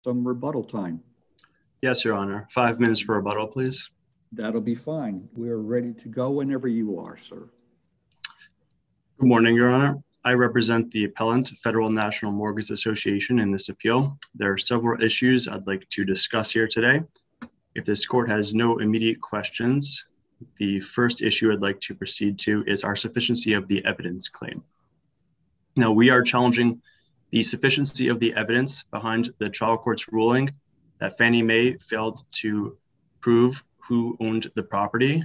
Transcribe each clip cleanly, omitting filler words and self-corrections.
some rebuttal time. Yes, Your Honor. 5 minutes for rebuttal, please. That'll be fine. We're ready to go whenever you are, sir. Good morning, Your Honor. I represent the appellant, Federal National Mortgage Association, in this appeal. There are several issues I'd like to discuss here today. If this court has no immediate questions, the first issue I'd like to proceed to is our sufficiency of the evidence claim. Now, we are challenging the sufficiency of the evidence behind the trial court's ruling that Fannie Mae failed to prove who owned the property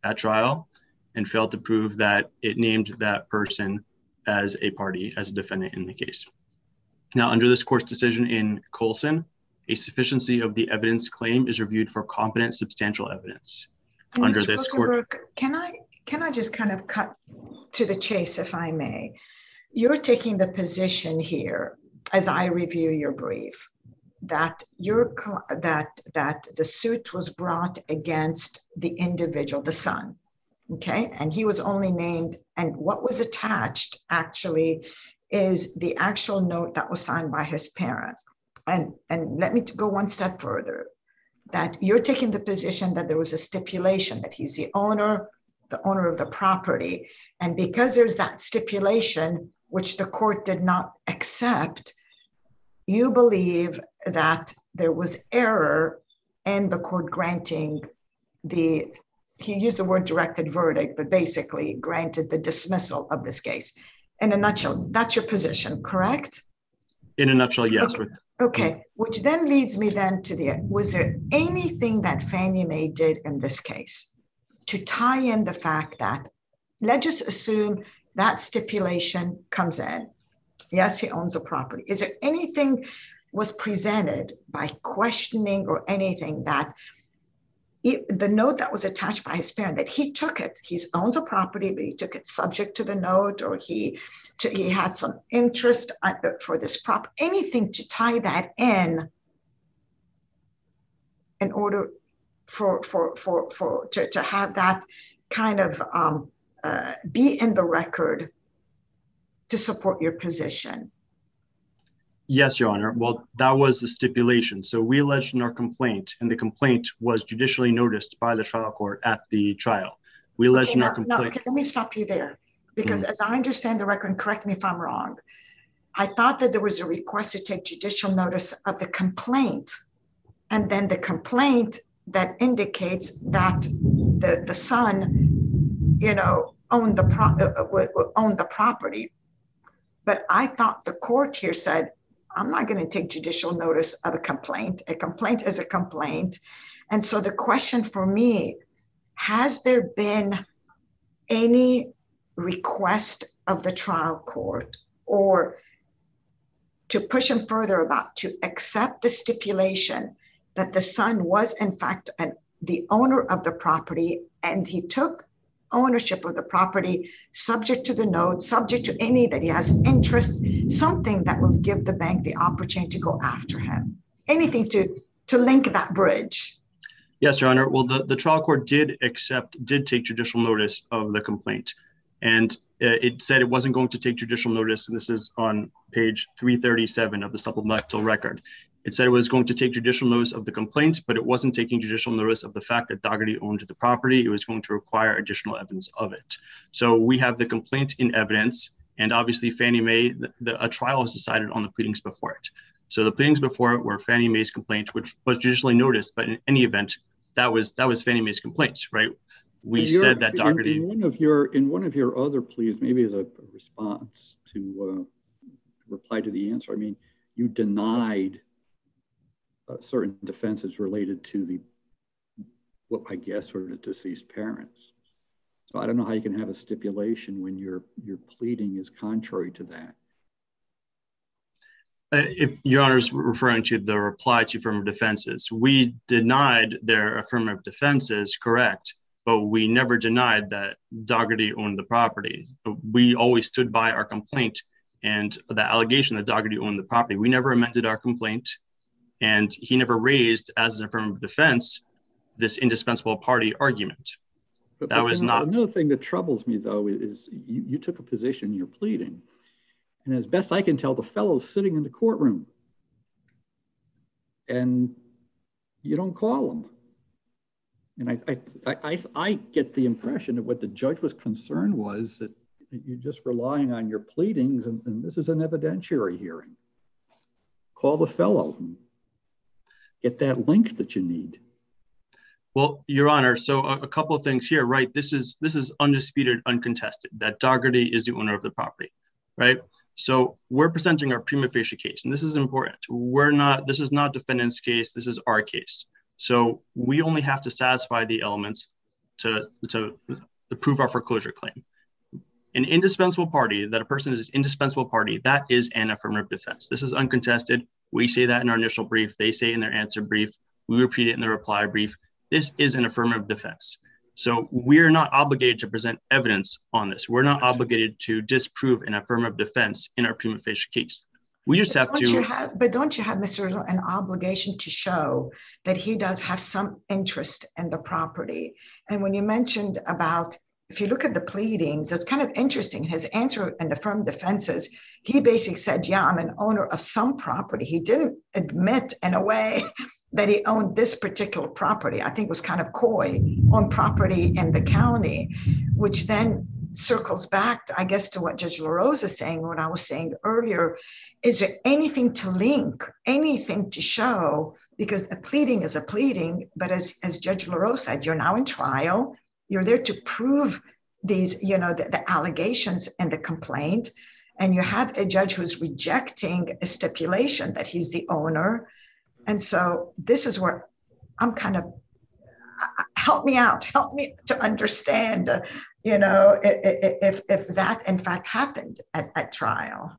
at trial and failed to prove that it named that person as a party, as a defendant in the case. Now, under this court's decision in Colson, a sufficiency of the evidence claim is reviewed for competent substantial evidence. Under this court, can I just kind of cut to the chase, if I may? You're taking the position here, as I review your brief, that the suit was brought against the individual, the son, okay? And he was only named, and what was attached actually is the actual note that was signed by his parents. And let me go one step further, that you're taking the position that there was a stipulation that he's the owner of the property. And because there's that stipulation, which the court did not accept, you believe that there was error in the court granting he used the word directed verdict, but basically granted the dismissal of this case. In a nutshell, that's your position, correct? In a nutshell, yes. Okay, which then leads me then to was there anything that Fannie Mae did in this case to tie in the fact that, let's just assume that stipulation comes in. Yes, he owns a property. Is there anything was presented by questioning or anything that the note that was attached by his parent, that he took it, he owns a property, but he took it subject to the note, or he had some interest for this property, anything to tie that in order to have that kind of be in the record to support your position? Yes, Your Honor. Well, that was the stipulation. So we alleged in our complaint, and the complaint was judicially noticed by the trial court at the trial. We alleged in our complaint. Let me stop you there, because as I understand the record, and correct me if I'm wrong, I thought that there was a request to take judicial notice of the complaint, and then the complaint that indicates that the son, owned the property. But I thought the court here said, I'm not going to take judicial notice of a complaint. A complaint is a complaint. And so the question for me, has there been any request of the trial court or to push him further to accept the stipulation that the son was in fact the owner of the property, and he took ownership of the property subject to the note, subject to any that he has interest, something that will give the bank the opportunity to go after him, anything to link that bridge? Yes, Your Honor. Well, the trial court did take judicial notice of the complaint, and it said it wasn't going to take judicial notice, and this is on page 337 of the supplemental record. It said it was going to take judicial notice of the complaint, but it wasn't taking judicial notice of the fact that Dougherty owned the property. It was going to require additional evidence of it. So we have the complaint in evidence, and obviously Fannie Mae, a trial was decided on the pleadings before it. So the pleadings before it were Fannie Mae's complaint, which was judicially noticed, but in any event, that was Fannie Mae's complaint, right? We said that Dougherty— In one of your other pleas, maybe as a response to reply to the answer, I mean, you denied certain defenses related to what I guess were the deceased parents. So I don't know how you can have a stipulation when your pleading is contrary to that. If Your Honor is referring to the reply to affirmative defenses, we denied their affirmative defenses, correct, but we never denied that Dougherty owned the property. We always stood by our complaint and the allegation that Dougherty owned the property. We never amended our complaint, and he never raised as an affirmative defense this indispensable party argument. But another thing that troubles me, though, is you took a position in your pleading, and as best I can tell, the fellow's sitting in the courtroom. and you don't call them. And I get the impression that what the judge was concerned was that you're just relying on your pleadings, and this is an evidentiary hearing. Call the fellow and get that link that you need. Well, Your Honor, so a couple of things here, right? This is undisputed, uncontested, that Dougherty is the owner of the property, right? So we're presenting our prima facie case, and this is important. This is not defendant's case, this is our case. So we only have to satisfy the elements to prove our foreclosure claim. An indispensable party, that a person is an indispensable party, that is an affirmative defense. This is uncontested. We say that in our initial brief. They say it in their answer brief. We repeat it in the reply brief. This is an affirmative defense. So we're not obligated to present evidence on this. We're not obligated to disprove an affirmative defense in our prima facie case. We just have to. But don't you have, Mr. Rizzo, an obligation to show that he does have some interest in the property? And when you mentioned about, if you look at the pleadings, it's kind of interesting. His answer in the affirmative defenses, he basically said, yeah, I'm an owner of some property. He didn't admit in a way that he owned this particular property. I think it was kind of coy, on property in the county, which then circles back, I guess, to what Judge LaRose is saying, what I was saying earlier. Is there anything to link, anything to show? Because a pleading is a pleading, but as Judge LaRose said, you're now in trial. You're there to prove these, the allegations and the complaint. And you have a judge who's rejecting a stipulation that he's the owner. And so this is where I'm kind of, help me out, help me to understand, if that in fact happened at trial.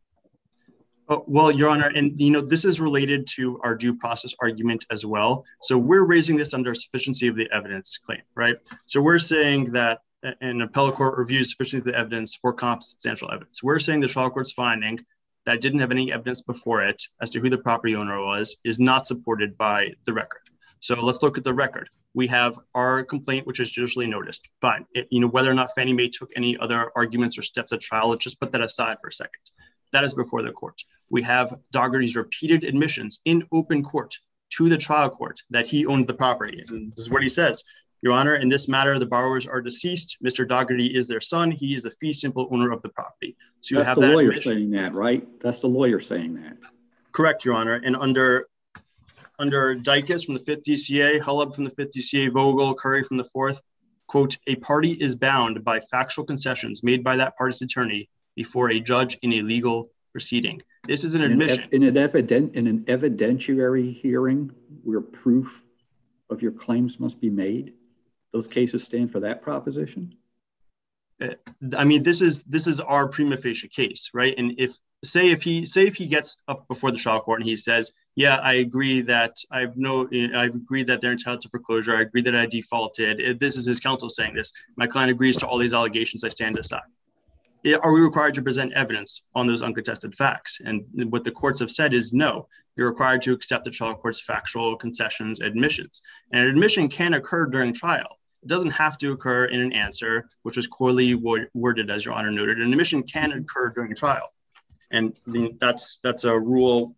Well, Your Honor, and this is related to our due process argument as well. So we're raising this under sufficiency of the evidence claim, right? So we're saying that an appellate court reviews sufficiency of the evidence for substantial evidence. We're saying the trial court's finding that didn't have any evidence before it as to who the property owner was is not supported by the record. So let's look at the record. We have our complaint, which is judicially noticed. Fine. Whether or not Fannie Mae took any other arguments or steps at trial, let's just put that aside for a second. That is before the court. We have Dougherty's repeated admissions in open court to the trial court that he owned the property. And this is what he says. Your Honor, in this matter, the borrowers are deceased. Mr. Dougherty is their son. He is a fee simple owner of the property. So you have the lawyer saying that, right? That's the lawyer saying that. Correct, Your Honor. And under Dicus from the 5th DCA, Hullub from the 5th DCA, Vogel, Curry from the 4th, quote, a party is bound by factual concessions made by that party's attorney before a judge in a legal proceeding. This is an admission. In an evidentiary hearing where proof of your claims must be made, those cases stand for that proposition? I mean, this is our prima facie case, right? And if he gets up before the trial court and he says, yeah, I agree that I've agreed that they're entitled to foreclosure. I agree that I defaulted. This is his counsel saying this. My client agrees to all these allegations. I stand aside. Are we required to present evidence on those uncontested facts? And what the courts have said is no, you're required to accept the trial court's factual concessions, admissions. And an admission can occur during trial. It doesn't have to occur in an answer, which was poorly worded, as Your Honor noted. An admission can occur during trial. And that's a rule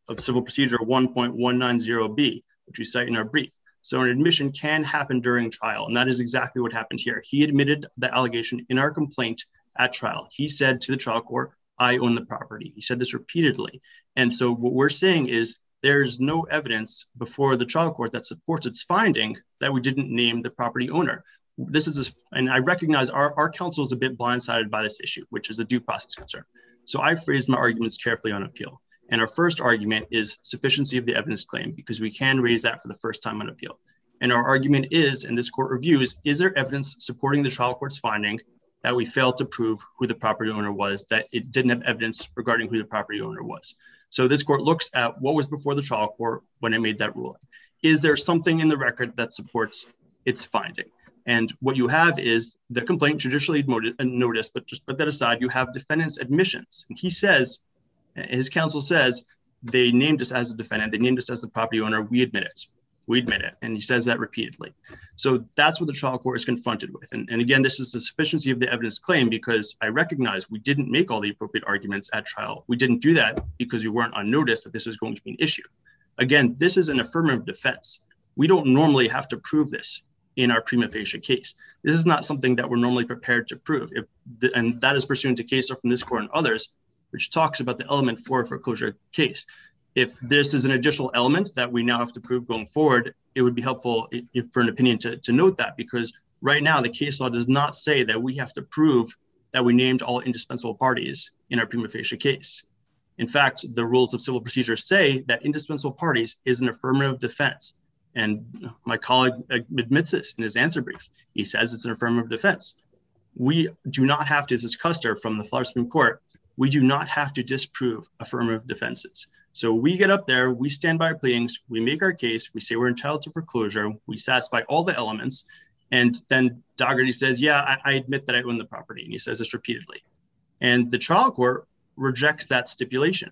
of civil procedure 1.190B, which we cite in our brief. So an admission can happen during trial. And that is exactly what happened here. He admitted the allegation in our complaint at trial. He said to the trial court, I own the property. He said this repeatedly. And so what we're saying is there's no evidence before the trial court that supports its finding that we didn't name the property owner. And I recognize our counsel is a bit blindsided by this issue, which is a due process concern. So I phrased my arguments carefully on appeal. And our first argument is sufficiency of the evidence claim, because we can raise that for the first time on appeal. And our argument is, and this court reviews, is there evidence supporting the trial court's finding that we failed to prove who the property owner was, that it didn't have evidence regarding who the property owner was. So this court looks at what was before the trial court when it made that ruling. Is there something in the record that supports its finding? And what you have is the complaint judicially noticed, but just put that aside, you have defendant's admissions. And he says, his counsel says, they named us as a defendant, they named us as the property owner, we admit it. We admit it. And he says that repeatedly. So that's what the trial court is confronted with. And again, this is the sufficiency of the evidence claim, because I recognize we didn't make all the appropriate arguments at trial. We didn't do that because we weren't on notice that this was going to be an issue. Again, this is an affirmative defense. We don't normally have to prove this in our prima facie case. This is not something that we're normally prepared to prove. And that is pursuant to case law from this court and others, which talks about the element for a foreclosure case. If this is an additional element that we now have to prove going forward, it would be helpful for an opinion to note that, because right now the case law does not say that we have to prove that we named all indispensable parties in our prima facie case. In fact, the rules of civil procedure say that indispensable parties is an affirmative defense. And my colleague admits this in his answer brief. He says it's an affirmative defense. We do not have to, this is Custer from the Florida Supreme Court, we do not have to disprove affirmative defenses. So we get up there, we stand by our pleadings, we make our case, we say we're entitled to foreclosure, we satisfy all the elements, and then Dougherty says, yeah, I admit that I own the property, and he says this repeatedly. And the trial court rejects that stipulation.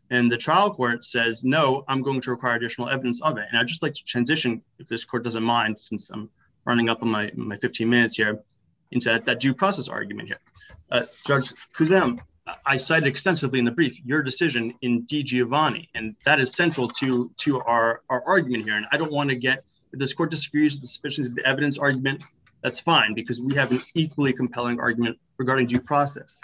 And the trial court says, no, I'm going to require additional evidence of it. And I'd just like to transition, if this court doesn't mind, since I'm running up on my 15 minutes here, into that due process argument here. Judge Kuzem, I cited extensively in the brief your decision in D. Giovanni, and that is central to our argument here. And I don't want to get, if this court disagrees with the sufficiency of the evidence argument, that's fine, because we have an equally compelling argument regarding due process.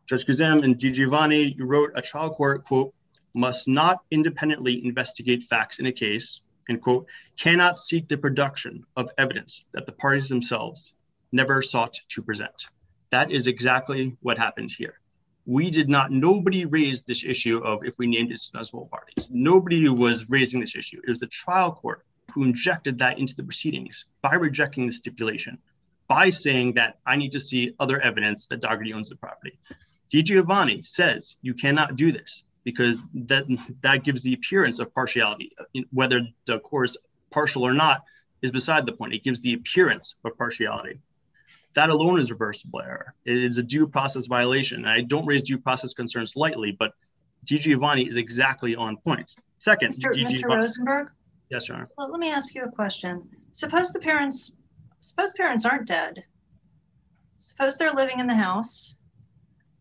Judge Kuzem, in D. Giovanni, you wrote, a trial court, quote, must not independently investigate facts in a case, and quote, cannot seek the production of evidence that the parties themselves never sought to present. That is exactly what happened here. We did not, nobody raised this issue of if we named indispensable parties. Nobody was raising this issue. It was the trial court who injected that into the proceedings by rejecting the stipulation, by saying that I need to see other evidence that Dougherty owns the property. D. Giovanni says you cannot do this because that gives the appearance of partiality. Whether the court is partial or not is beside the point. It gives the appearance of partiality. That alone is reversible error. It is a due process violation. And I don't raise due process concerns lightly, but D. Giovanni is exactly on point. Second, Mr. Rosenberg? Yes, Your Honor. Well, let me ask you a question. Suppose parents aren't dead. Suppose they're living in the house,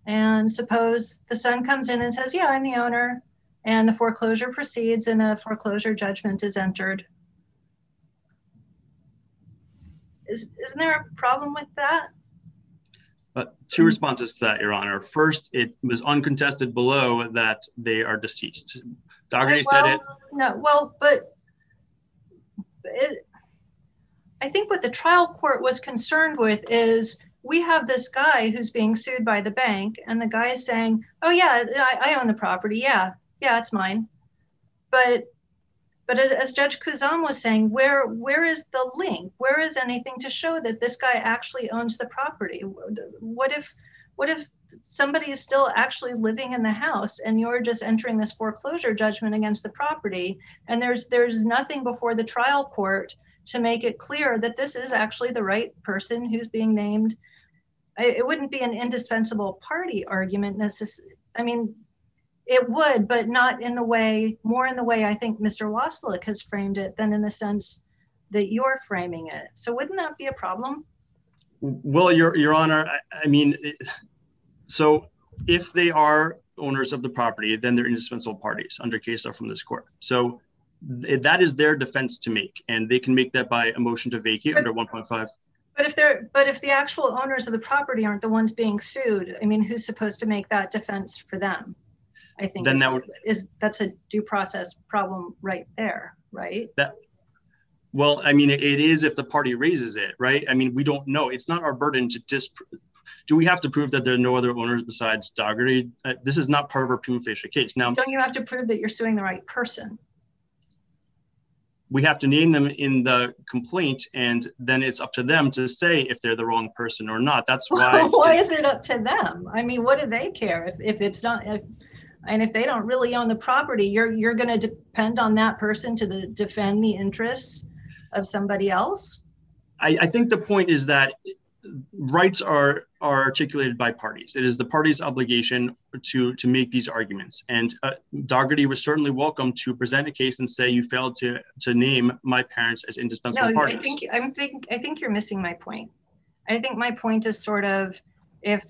and suppose the son comes in and says, yeah, I'm the owner, and the foreclosure proceeds and a foreclosure judgment is entered. Isn't there a problem with that? Two responses to that, Your Honor. First, it was uncontested below that they are deceased. Dougherty said it. No, well, but I think what the trial court was concerned with is we have this guy who's being sued by the bank, and the guy is saying, oh yeah, I own the property. Yeah, it's mine. But as Judge Kuzam was saying, where is the link? Where is anything to show that this guy actually owns the property? What if somebody is still actually living in the house and you're just entering this foreclosure judgment against the property, and there's nothing before the trial court to make it clear that this is actually the right person who's being named? It wouldn't be an indispensable party argument necessarily. I mean, it would, but not in the way, more in the way I think Mr. Waslick has framed it than in the sense that you're framing it. So wouldn't that be a problem? Well, Your Honor, I mean, so if they are owners of the property, then they're indispensable parties under case law from this court. So that is their defense to make, and they can make that by a motion to vacate under 1.5. But if the actual owners of the property aren't the ones being sued, I mean, who's supposed to make that defense for them? I think then that's a due process problem right there, right? Well, I mean, it is if the party raises it, right? I mean, we don't know. It's not our burden to disprove. Do we have to prove that there are no other owners besides Dougherty? This is not part of our prima facie case. Now, don't you have to prove that you're suing the right person? We have to name them in the complaint, and then it's up to them to say if they're the wrong person or not. That's why. Why is it up to them? I mean, what do they care if it's not? If they don't really own the property, you're going to depend on that person to defend the interests of somebody else? I think the point is that rights are articulated by parties. It is the party's obligation to make these arguments. And Dougherty was certainly welcome to present a case and say you failed to name my parents as indispensable parties. I think you're missing my point. I think my point is sort of, if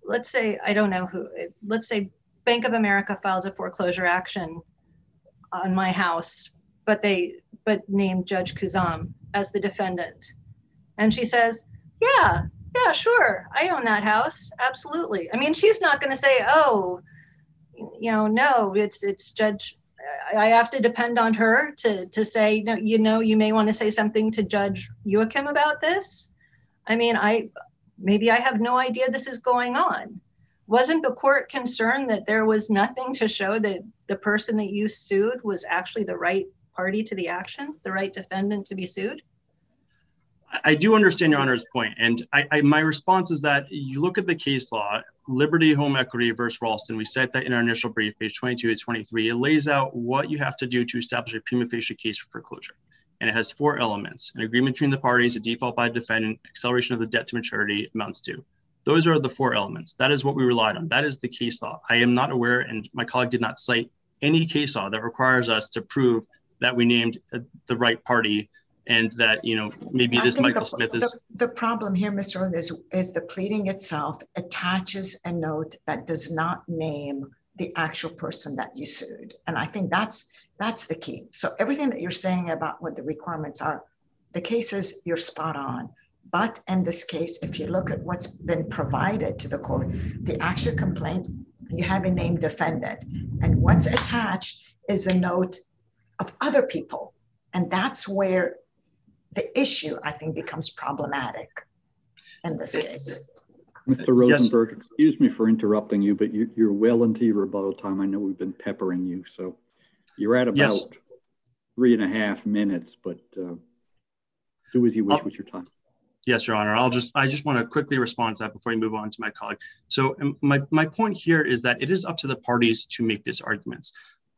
let's say, I don't know who, let's say Bank of America files a foreclosure action on my house, but named Judge Kuzam as the defendant. And she says, yeah, sure, I own that house, absolutely. I mean, she's not going to say, oh, no, it's Judge. I have to depend on her to say, no, you may want to say something to Judge Joachim about this. I mean, maybe I have no idea this is going on. Wasn't the court concerned that there was nothing to show that the person that you sued was actually the right party to the action, the right defendant to be sued? I do understand Your Honor's point. And my response is that you look at the case law, Liberty Home Equity versus Ralston, we cite that in our initial brief, page 22 to 23, it lays out what you have to do to establish a prima facie case for foreclosure. And it has 4 elements: an agreement between the parties, a default by the defendant, acceleration of the debt to maturity, amounts to. Those are the 4 elements. That is what we relied on. That is the case law. I am not aware, and my colleague did not cite any case law that requires us to prove that we named the right party and that, maybe this Michael Smith is... The problem here, Mr. Owen, is the pleading itself attaches a note that does not name the actual person that you sued. And I think that's the key. So everything that you're saying about what the requirements are, the cases, you're spot on. But in this case, if you look at what's been provided to the court, the actual complaint, you have a named defendant. And what's attached is a note of other people. And that's where the issue, I think, becomes problematic in this case. Mr. Rosenberg, yes. Excuse me for interrupting you, but you're well into your rebuttal time. I know we've been peppering you, so you're at about 3.5 minutes, but do as you wish with your time. Yes, Your Honor. I just want to quickly respond to that before you move on to my colleague. So my point here is that it is up to the parties to make these arguments.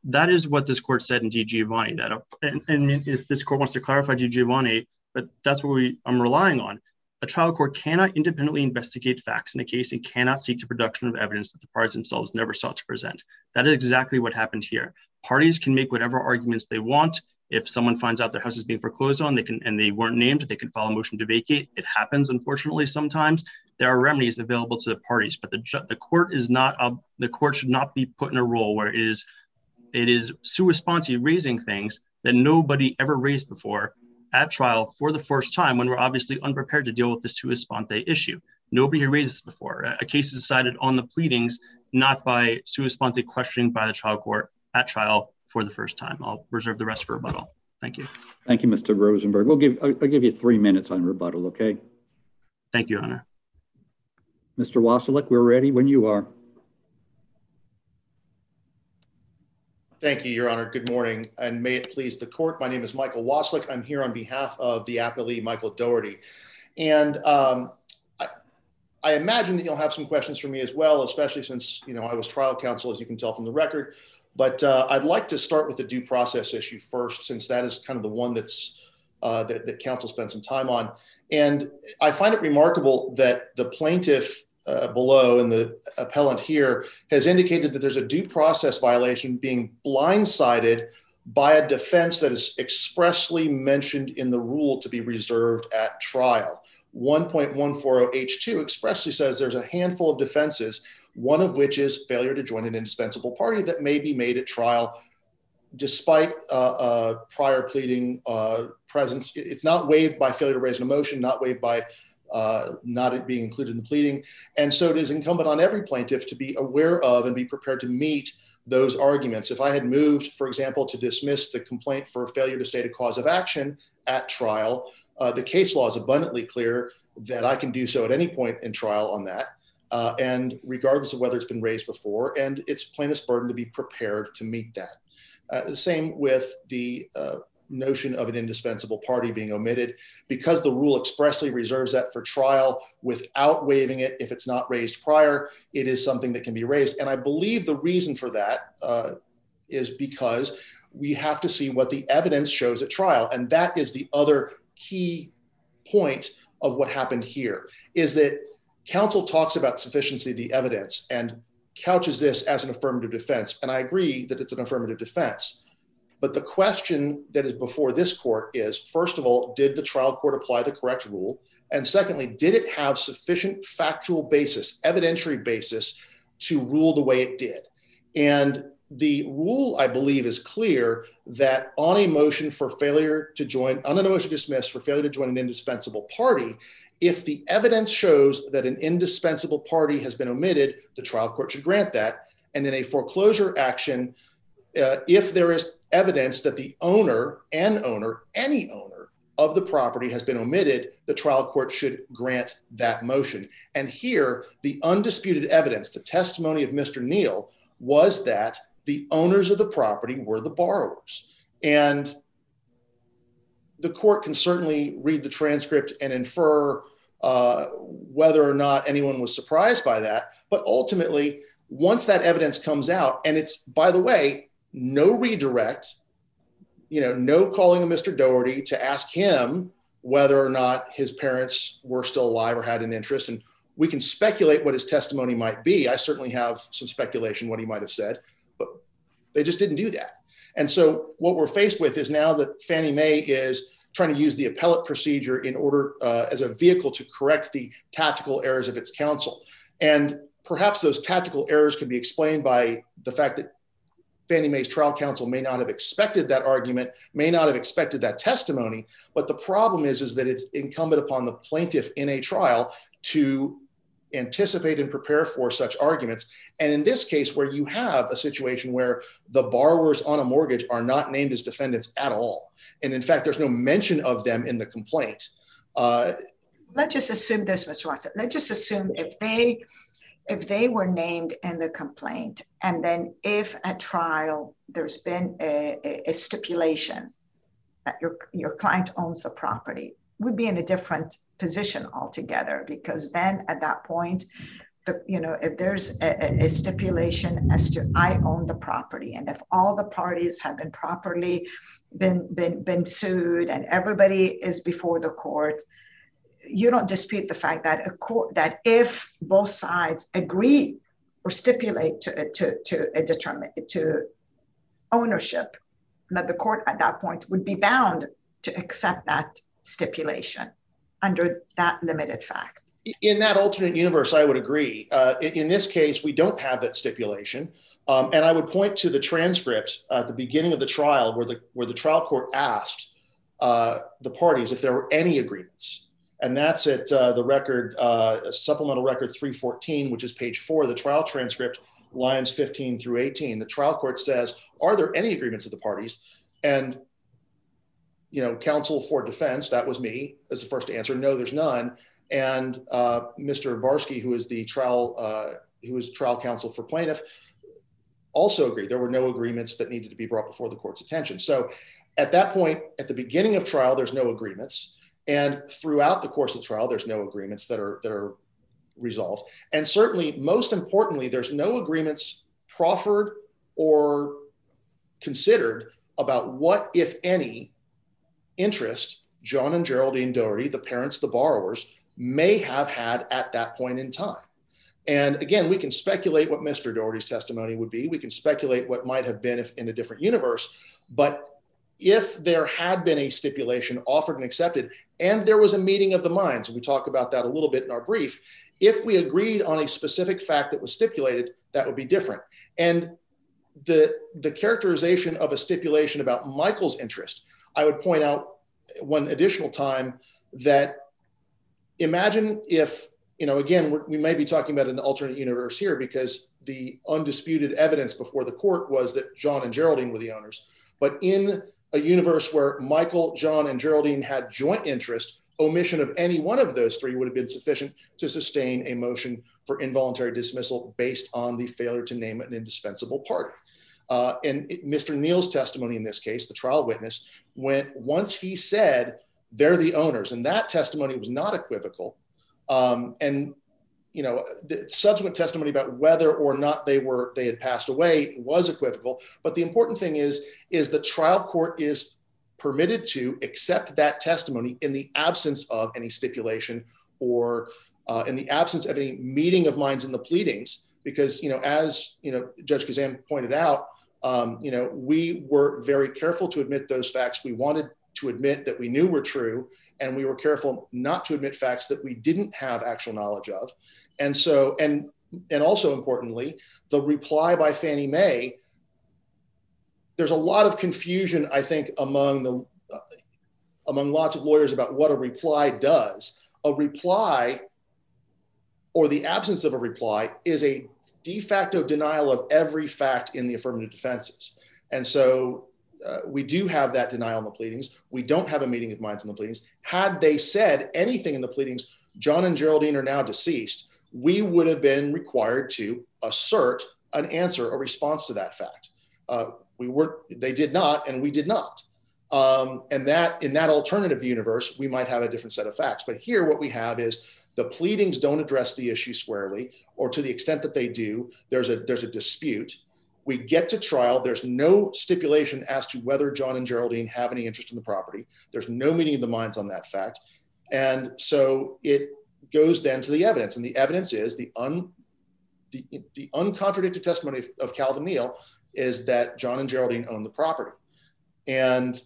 That is what this court said in Di Giovanni. And if this court wants to clarify Di Giovanni, but that's what I'm relying on. A trial court cannot independently investigate facts in a case and cannot seek the production of evidence that the parties themselves never sought to present. That is exactly what happened here. Parties can make whatever arguments they want. If someone finds out their house is being foreclosed on, and they weren't named, they can file a motion to vacate. It happens, unfortunately, sometimes. There are remedies available to the parties, but the court should not be put in a role where it is sua sponte raising things that nobody ever raised before at trial for the first time, when we're obviously unprepared to deal with this sua sponte issue. Nobody raised this before. A case is decided on the pleadings, not by sua sponte questioning by the trial court at trial for the first time. I'll reserve the rest for rebuttal. Thank you. Thank you, Mr. Rosenberg. I'll give you 3 minutes on rebuttal, okay? Thank you, Your Honor. Mr. Wasilek, we're ready when you are. Thank you, Your Honor. Good morning, and may it please the court. My name is Michael Wasilek. I'm here on behalf of the appellee, Michael Doherty. And I imagine that you'll have some questions for me as well, especially since, I was trial counsel, as you can tell from the record. But I'd like to start with the due process issue first, since that is kind of the one that's that counsel spent some time on. And I find it remarkable that the plaintiff below and the appellant here has indicated that there's a due process violation being blindsided by a defense that is expressly mentioned in the rule to be reserved at trial. 1.140H2 expressly says there's a handful of defenses, one of which is failure to join an indispensable party, that may be made at trial despite prior pleading presence. It's not waived by failure to raise an motion, not waived by not being included in the pleading. And so it is incumbent on every plaintiff to be aware of and be prepared to meet those arguments. If I had moved, for example, to dismiss the complaint for failure to state a cause of action at trial, the case law is abundantly clear that I can do so at any point in trial on that. And regardless of whether it's been raised before, and it's plaintiff's burden to be prepared to meet that. The same with the notion of an indispensable party being omitted. Because the rule expressly reserves that for trial without waiving it, if it's not raised prior, it is something that can be raised. And I believe the reason for that is because we have to see what the evidence shows at trial. And that is the other key point of what happened here, is that counsel talks about sufficiency of the evidence and couches this as an affirmative defense. And I agree that it's an affirmative defense. But the question that is before this court is, first of all, did the trial court apply the correct rule? And secondly, did it have sufficient factual basis, evidentiary basis, to rule the way it did? And the rule, I believe, is clear that on a motion for failure to join, on a motion to dismiss for failure to join an indispensable party, if the evidence shows that an indispensable party has been omitted, the trial court should grant that. And in a foreclosure action, if there is evidence that the owner, any owner of the property has been omitted, the trial court should grant that motion. And here, the undisputed evidence, the testimony of Mr. Neal, was that the owners of the property were the borrowers. And the court can certainly read the transcript and infer whether or not anyone was surprised by that. But ultimately, once that evidence comes out, and it's, by the way, no redirect, no calling of Mr. Doherty to ask him whether or not his parents were still alive or had an interest. And we can speculate what his testimony might be. I certainly have some speculation what he might have said, but they just didn't do that. And so what we're faced with is now that Fannie Mae is trying to use the appellate procedure in order as a vehicle to correct the tactical errors of its counsel. And perhaps those tactical errors can be explained by the fact that Fannie Mae's trial counsel may not have expected that argument, may not have expected that testimony. But the problem is that it's incumbent upon the plaintiff in a trial to anticipate and prepare for such arguments. And in this case, where you have a situation where the borrowers on a mortgage are not named as defendants at all, and in fact, there's no mention of them in the complaint. Let's just assume this, Mr. Watson. Let's just assume if they were named in the complaint, and then if at trial there's been a stipulation that your client owns the property, we'd be in a different position altogether, because then at that point, if there's a stipulation as to I own the property, and if all the parties have been properly been sued and everybody is before the court, you don't dispute the fact that that if both sides agree or stipulate to ownership, that the court at that point would be bound to accept that stipulation under that limited fact. In that alternate universe, I would agree. In this case, we don't have that stipulation. And I would point to the transcript at the beginning of the trial where the trial court asked the parties if there were any agreements. And that's at the record, supplemental record 314, which is page 4 of the trial transcript, lines 15 through 18. The trial court says, are there any agreements of the parties? And, counsel for defense, that was me, as the first answer, no, there's none. And Mr. Barsky, who was trial counsel for plaintiff, also agreed. There were no agreements that needed to be brought before the court's attention. So at that point, at the beginning of trial, there's no agreements. And throughout the course of the trial, there's no agreements that are resolved. And certainly, most importantly, there's no agreements proffered or considered about what, if any, interest John and Geraldine Doherty, the parents, the borrowers, may have had at that point in time. And again, we can speculate what Mr. Doherty's testimony would be. We can speculate what might have been if in a different universe. But if there had been a stipulation offered and accepted, and there was a meeting of the minds, and we talk about that a little bit in our brief, if we agreed on a specific fact that was stipulated, that would be different. And the characterization of a stipulation about Michael's interest, I would point out one additional time that imagine if, again, we may be talking about an alternate universe here because the undisputed evidence before the court was that John and Geraldine were the owners. But in a universe where Michael, John, and Geraldine had joint interest, omission of any one of those three would have been sufficient to sustain a motion for involuntary dismissal based on the failure to name an indispensable party. And Mr. Neal's testimony in this case, the trial witness, once he said they're the owners, and that testimony was not equivocal. And the subsequent testimony about whether or not they had passed away was equivocal. But the important thing is the trial court is permitted to accept that testimony in the absence of any stipulation or in the absence of any meeting of minds in the pleadings. Because, as Judge Kazan pointed out, we were very careful to admit those facts we wanted to admit that we knew were true, and we were careful not to admit facts that we didn't have actual knowledge of. And so, and also importantly, the reply by Fannie Mae there's a lot of confusion, I think, among lots of lawyers about what a reply does. A reply, or the absence of a reply, is a de facto denial of every fact in the affirmative defenses. And so we do have that denial in the pleadings. We don't have a meeting of minds in the pleadings. Had they said anything in the pleadings, John and Geraldine are now deceased, we would have been required to assert an answer, a response to that fact. They did not, and we did not. And that in that alternative universe, we might have a different set of facts. But here what we have is the pleadings don't address the issue squarely, or to the extent that they do, there's a dispute. We get to trial. There's no stipulation as to whether John and Geraldine have any interest in the property. There's no meeting of the minds on that fact. And so it goes then to the evidence. And the evidence is the uncontradicted testimony of Calvin Neal is that John and Geraldine own the property. And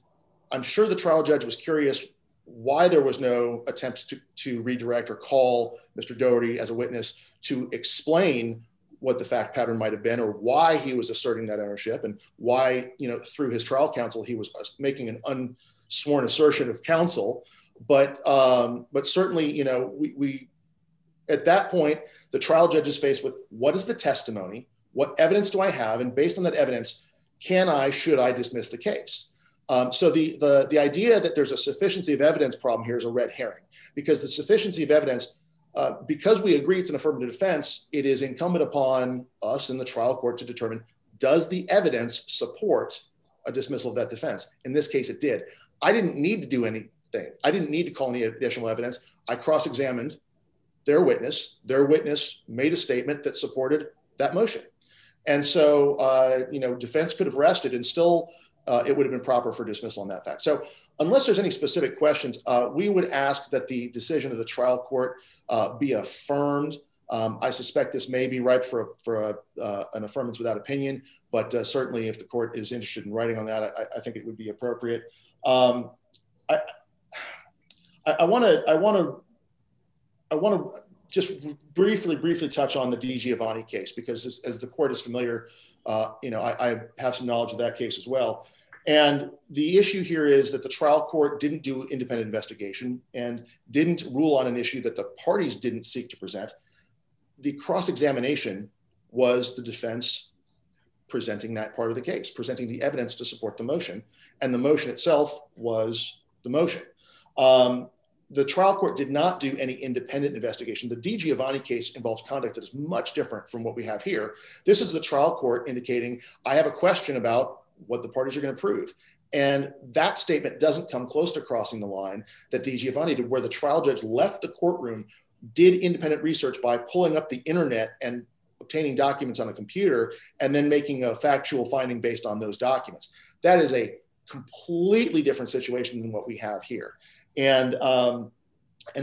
I'm sure the trial judge was curious why there was no attempt to redirect or call Mr. Doherty as a witness to explain what the fact pattern might have been, or why he was asserting that ownership, and why, through his trial counsel, he was making an unsworn assertion of counsel. But certainly, we at that point, the trial judge is faced with, what is the testimony? What evidence do I have? And based on that evidence, should I dismiss the case? So the idea that there's a sufficiency of evidence problem here is a red herring, because the sufficiency of evidence, because we agree it's an affirmative defense, it is incumbent upon us in the trial court to determine, does the evidence support a dismissal of that defense? In this case, it did. I didn't need to do anything. I didn't need to call any additional evidence. I cross-examined their witness. Their witness made a statement that supported that motion. And so, defense could have rested, and still it would have been proper for dismissal on that fact. So unless there's any specific questions, we would ask that the decision of the trial court be affirmed. I suspect this may be ripe for an affirmance without opinion, but certainly if the court is interested in writing on that, I think it would be appropriate. I want to just briefly touch on the Di Giovanni case, because as the court is familiar, I have some knowledge of that case as well. And the issue here is that the trial court didn't do independent investigation and didn't rule on an issue that the parties didn't seek to present. The cross-examination was the defense presenting that part of the case, presenting the evidence to support the motion. And the motion itself was the motion. The trial court did not do any independent investigation. The Di Giovanni case involves conduct that is much different from what we have here. This is the trial court indicating, I have a question about what the parties are going to prove. And that statement doesn't come close to crossing the line that Di Giovanni did, where the trial judge left the courtroom, did independent research by pulling up the internet and obtaining documents on a computer, and then making a factual finding based on those documents. That is a completely different situation than what we have here. And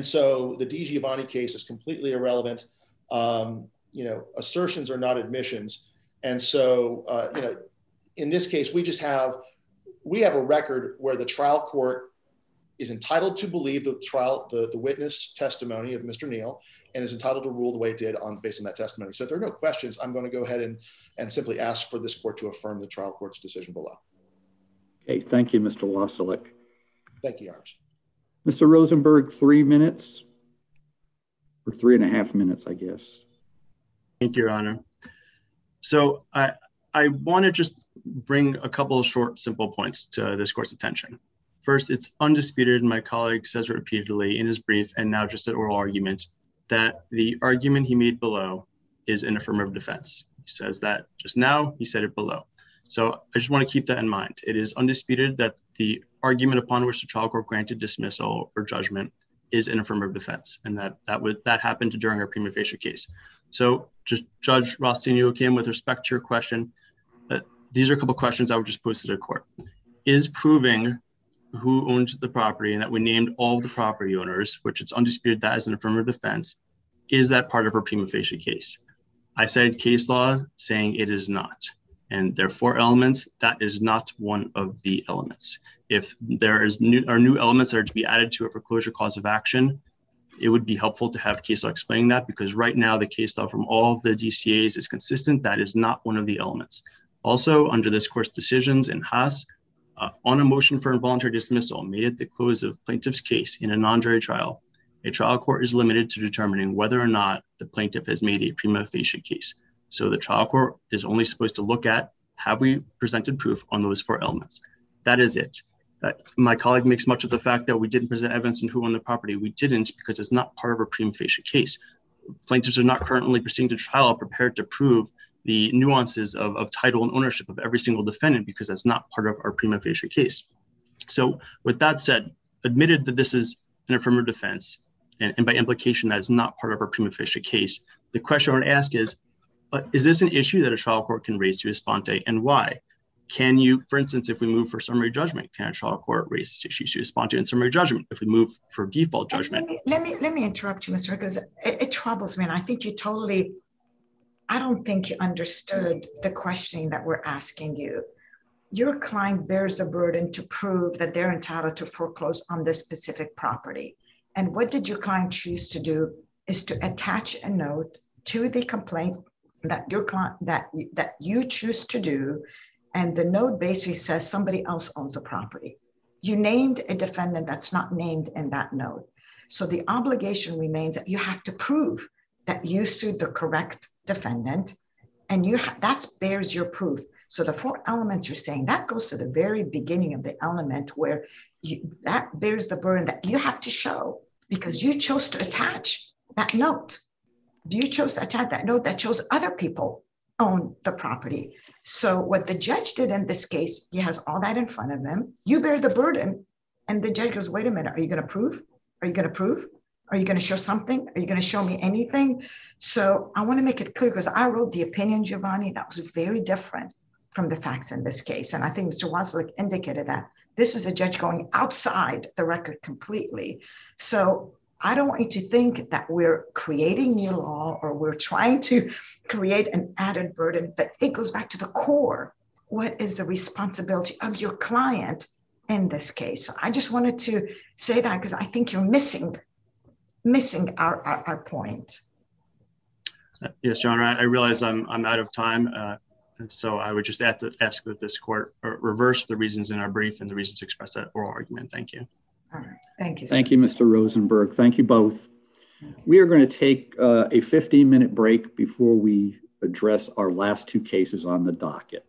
so the Di Giovanni case is completely irrelevant. Assertions are not admissions. And so, in this case, we have a record where the trial court is entitled to believe the witness testimony of Mr. Neal, and is entitled to rule the way it did based on that testimony. So if there are no questions, I'm going to go ahead and simply ask for this court to affirm the trial court's decision below. Okay, thank you, Mr. Wasilek. Thank you, Your Honors. Mr. Rosenberg, 3 minutes, or 3.5 minutes, I guess. Thank you, Your Honor. So I want to just bring a couple of short, simple points to this court's attention. First, it's undisputed, and my colleague says repeatedly in his brief and now just at oral argument, that the argument he made below is an affirmative defense. He says that just now, he said it below. So I just want to keep that in mind. It is undisputed that the argument upon which the trial court granted dismissal or judgment is an affirmative defense, and that happened during our prima facie case. So just Judge Rothstein-Joachim, with respect to your question, these are a couple of questions I would just pose to the court. Is proving who owns the property and that we named all of the property owners, which it's undisputed that is an affirmative defense, is that part of our prima facie case? I cited case law saying it is not. And there are 4 elements. That is not one of the elements. If there are new elements that are to be added to a foreclosure cause of action, it would be helpful to have case law explaining that, because right now the case law from all of the DCAs is consistent. That is not one of the elements. Also, under this court's decisions in Haas, on a motion for involuntary dismissal made at the close of plaintiff's case in a non-jury trial, a trial court is limited to determining whether or not the plaintiff has made a prima facie case. So the trial court is only supposed to look at, have we presented proof on those 4 elements? That is it. My colleague makes much of the fact that we didn't present evidence on who owned the property. We didn't because it's not part of a prima facie case. Plaintiffs are not currently proceeding to trial prepared to prove the nuances of title and ownership of every single defendant because that's not part of our prima facie case. So with that said, admitted that this is an affirmative defense, and by implication that is not part of our prima facie case, the question I want to ask is this an issue that a trial court can raise sua sponte, and why? Can you, for instance, if we move for summary judgment, can a trial court raise this issue sua sponte in summary judgment? If we move for default judgment? Let me interrupt you, Mr. because it troubles me, and I think I don't think you understood the questioning that we're asking you. Your client bears the burden to prove that they're entitled to foreclose on this specific property. And what did your client choose to do is to attach a note to the complaint that your client that you choose to do, and the note basically says somebody else owns the property. You named a defendant that's not named in that note. So the obligation remains that you have to prove that you sued the correct defendant, and that bears your proof. So the 4 elements you're saying, that goes to the very beginning of the element where that bears the burden that you have to show because you chose to attach that note. You chose to attach that note that shows other people own the property. So what the judge did in this case, he has all that in front of him. You bear the burden, and the judge goes, wait a minute, are you going to prove? Are you going to prove? Are you going to show something? Are you going to show me anything? So I want to make it clear because I wrote the opinion, Giovanni, that was very different from the facts in this case. And I think Mr. Waslick indicated that this is a judge going outside the record completely. So I don't want you to think that we're creating new law or we're trying to create an added burden, but it goes back to the core. What is the responsibility of your client in this case? So I just wanted to say that because I think you're missing our point. Yes, John, I realize I'm out of time. So I would just ask that this court reverse the reasons in our brief and the reasons expressed at oral argument. Thank you. All right. Thank you. Thank you, Mr. Rosenberg. Thank you both. We are going to take a 15-minute break before we address our last 2 cases on the docket.